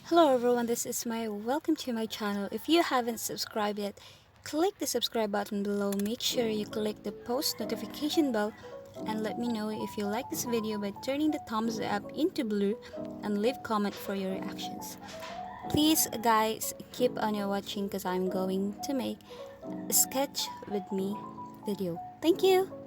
Hello everyone, this is my welcome to my channel. If you haven't subscribed yet, click the subscribe button below. Make sure you click the post notification bell and let me know if you like this video by turning the thumbs up into blue and leave comment for your reactions. Please guys, keep on your watching because I'm going to make a sketch with me video. Thank you.